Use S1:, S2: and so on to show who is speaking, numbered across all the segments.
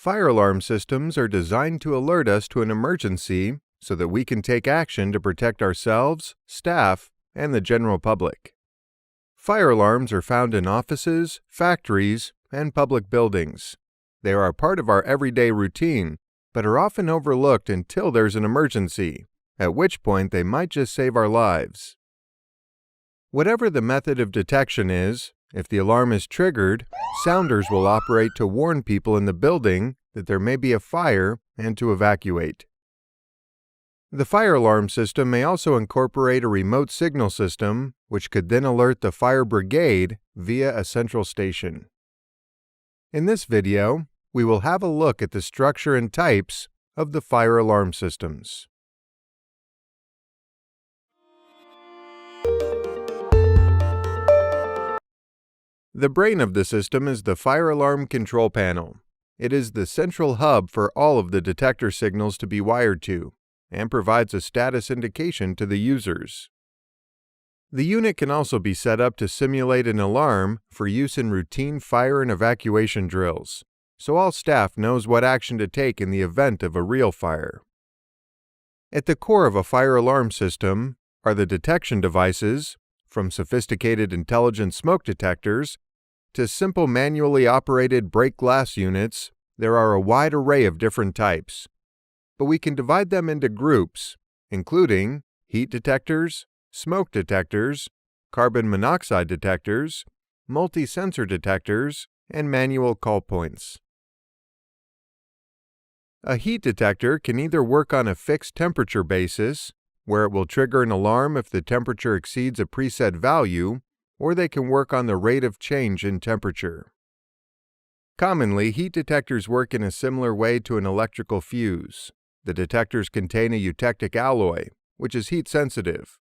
S1: Fire alarm systems are designed to alert us to an emergency so that we can take action to protect ourselves, staff, and the general public. Fire alarms are found in offices, factories, and public buildings. They are a part of our everyday routine, but are often overlooked until there's an emergency, at which point they might just save our lives. Whatever the method of detection is, if the alarm is triggered, sounders will operate to warn people in the building that there may be a fire and to evacuate. The fire alarm system may also incorporate a remote signal system, which could then alert the fire brigade via a central station. In this video, we will have a look at the structure and types of the fire alarm systems. The brain of the system is the fire alarm control panel. It is the central hub for all of the detector signals to be wired to, and provides a status indication to the users. The unit can also be set up to simulate an alarm for use in routine fire and evacuation drills, so all staff knows what action to take in the event of a real fire. At the core of a fire alarm system are the detection devices, from sophisticated intelligent smoke detectors to simple manually operated break glass units. There are a wide array of different types, but we can divide them into groups, including heat detectors, smoke detectors, carbon monoxide detectors, multi-sensor detectors, and manual call points. A heat detector can either work on a fixed temperature basis, where it will trigger an alarm if the temperature exceeds a preset value, or they can work on the rate of change in temperature. Commonly, heat detectors work in a similar way to an electrical fuse. The detectors contain a eutectic alloy, which is heat sensitive.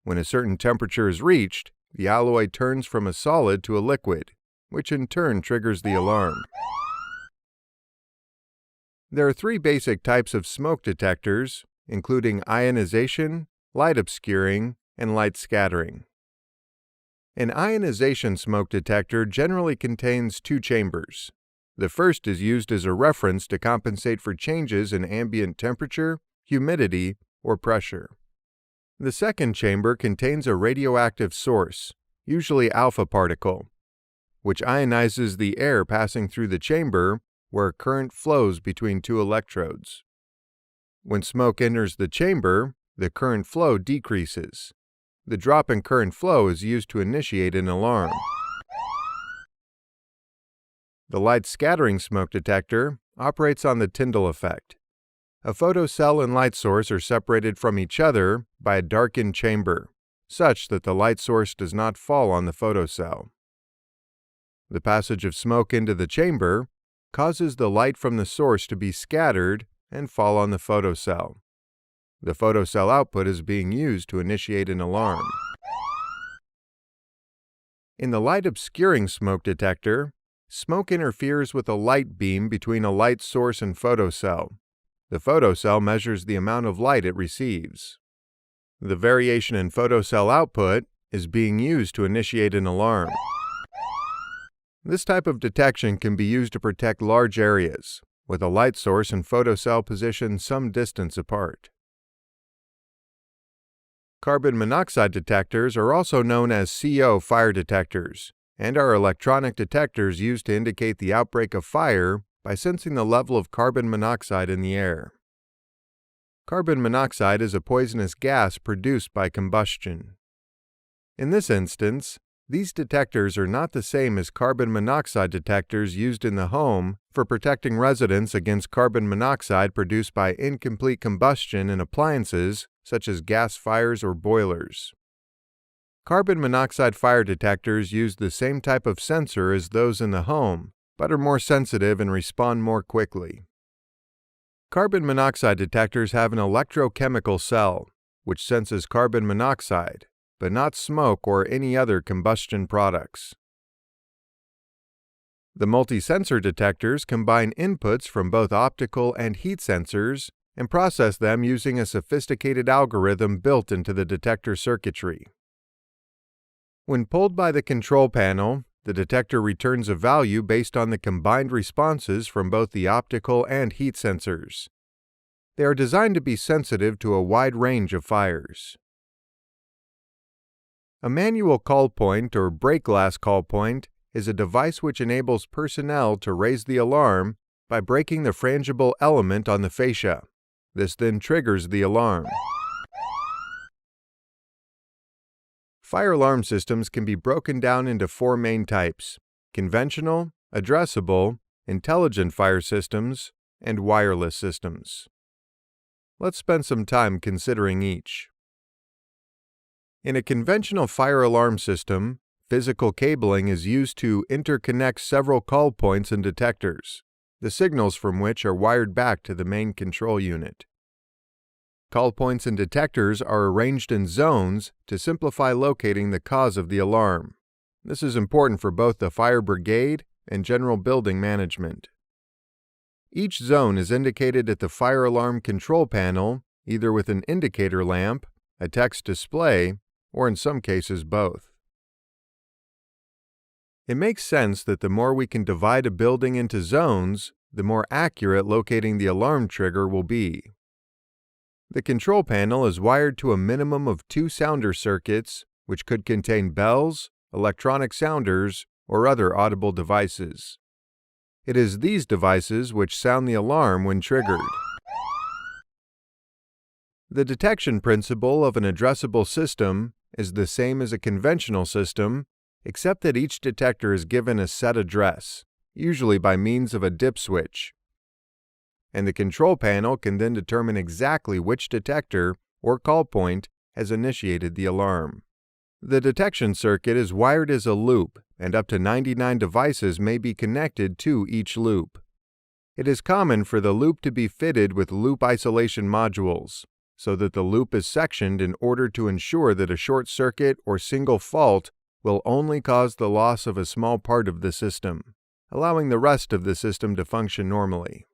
S1: When a certain temperature is reached, the alloy turns from a solid to a liquid, which in turn triggers the alarm. There are three basic types of smoke detectors, including ionization, light obscuring, and light scattering. An ionization smoke detector generally contains two chambers. The first is used as a reference to compensate for changes in ambient temperature, humidity, or pressure. The second chamber contains a radioactive source, usually alpha particle, which ionizes the air passing through the chamber where current flows between two electrodes. When smoke enters the chamber, the current flow decreases. The drop in current flow is used to initiate an alarm. The light scattering smoke detector operates on the Tyndall effect. A photocell and light source are separated from each other by a darkened chamber, such that the light source does not fall on the photocell. The passage of smoke into the chamber causes the light from the source to be scattered and fall on the photocell. The photocell output is being used to initiate an alarm. In the light obscuring smoke detector, smoke interferes with a light beam between a light source and photocell. The photocell measures the amount of light it receives. The variation in photocell output is being used to initiate an alarm. This type of detection can be used to protect large areas, with a light source and photocell positioned some distance apart. Carbon monoxide detectors are also known as CO fire detectors, and are electronic detectors used to indicate the outbreak of fire by sensing the level of carbon monoxide in the air. Carbon monoxide is a poisonous gas produced by combustion. In this instance, these detectors are not the same as carbon monoxide detectors used in the home for protecting residents against carbon monoxide produced by incomplete combustion in appliances such as gas fires or boilers. Carbon monoxide fire detectors use the same type of sensor as those in the home, but are more sensitive and respond more quickly. Carbon monoxide detectors have an electrochemical cell, which senses carbon monoxide, but not smoke or any other combustion products. The multi-sensor detectors combine inputs from both optical and heat sensors and process them using a sophisticated algorithm built into the detector circuitry. When pulled by the control panel, the detector returns a value based on the combined responses from both the optical and heat sensors. They are designed to be sensitive to a wide range of fires. A manual call point or break glass call point is a device which enables personnel to raise the alarm by breaking the frangible element on the fascia. This then triggers the alarm. Fire alarm systems can be broken down into four main types: conventional, addressable, intelligent fire systems, and wireless systems. Let's spend some time considering each. In a conventional fire alarm system, physical cabling is used to interconnect several call points and detectors, the signals from which are wired back to the main control unit. Call points and detectors are arranged in zones to simplify locating the cause of the alarm. This is important for both the fire brigade and general building management. Each zone is indicated at the fire alarm control panel either with an indicator lamp, a text display, or in some cases both. It makes sense that the more we can divide a building into zones, the more accurate locating the alarm trigger will be. The control panel is wired to a minimum of 2 sounder circuits, which could contain bells, electronic sounders, or other audible devices. It is these devices which sound the alarm when triggered. The detection principle of an addressable system is the same as a conventional system, except that each detector is given a set address, usually by means of a dip switch. And the control panel can then determine exactly which detector or call point has initiated the alarm. The detection circuit is wired as a loop, and up to 99 devices may be connected to each loop. It is common for the loop to be fitted with loop isolation modules, so that the loop is sectioned in order to ensure that a short circuit or single fault will only cause the loss of a small part of the system, allowing the rest of the system to function normally.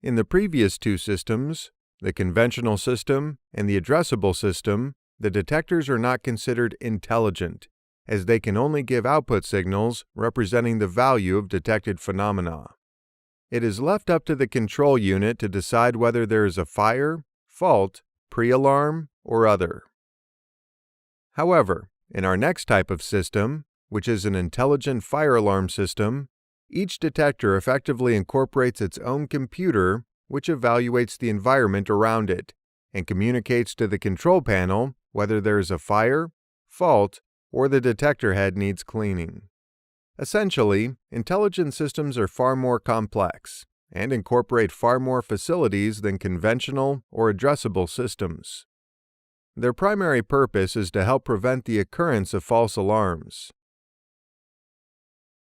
S1: In the previous two systems, the conventional system and the addressable system, the detectors are not considered intelligent, as they can only give output signals representing the value of detected phenomena. It is left up to the control unit to decide whether there is a fire, fault, pre-alarm, or other. However, in our next type of system, which is an intelligent fire alarm system, each detector effectively incorporates its own computer, which evaluates the environment around it and communicates to the control panel whether there is a fire, fault, or the detector head needs cleaning. Essentially, intelligent systems are far more complex and incorporate far more facilities than conventional or addressable systems. Their primary purpose is to help prevent the occurrence of false alarms.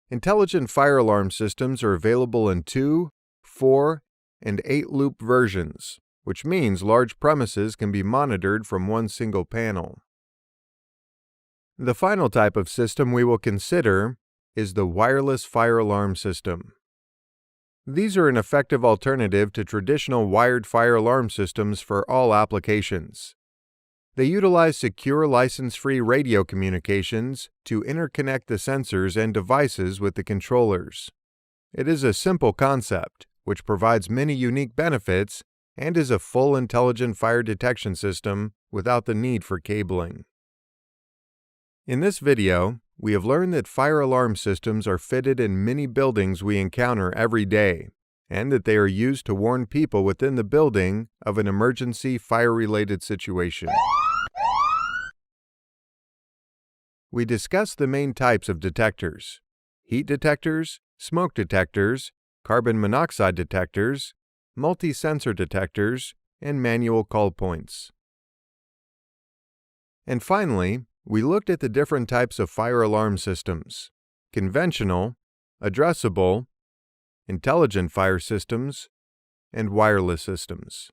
S1: Intelligent fire alarm systems are available in 2, 4, and 8-loop versions, which means large premises can be monitored from one single panel. The final type of system we will consider is the wireless fire alarm system. These are an effective alternative to traditional wired fire alarm systems for all applications. They utilize secure license-free radio communications to interconnect the sensors and devices with the controllers. It is a simple concept, which provides many unique benefits and is a full intelligent fire detection system without the need for cabling. In this video, we have learned that fire alarm systems are fitted in many buildings we encounter every day, and that they are used to warn people within the building of an emergency fire-related situation. We discussed the main types of detectors: heat detectors, smoke detectors, carbon monoxide detectors, multi-sensor detectors, and manual call points. And finally, we looked at the different types of fire alarm systems: conventional, addressable, intelligent fire systems, and wireless systems.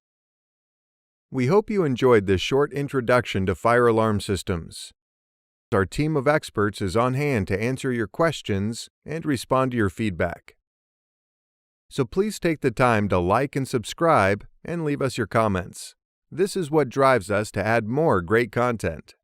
S1: We hope you enjoyed this short introduction to fire alarm systems. Our team of experts is on hand to answer your questions and respond to your feedback. So please take the time to like and subscribe and leave us your comments. This is what drives us to add more great content.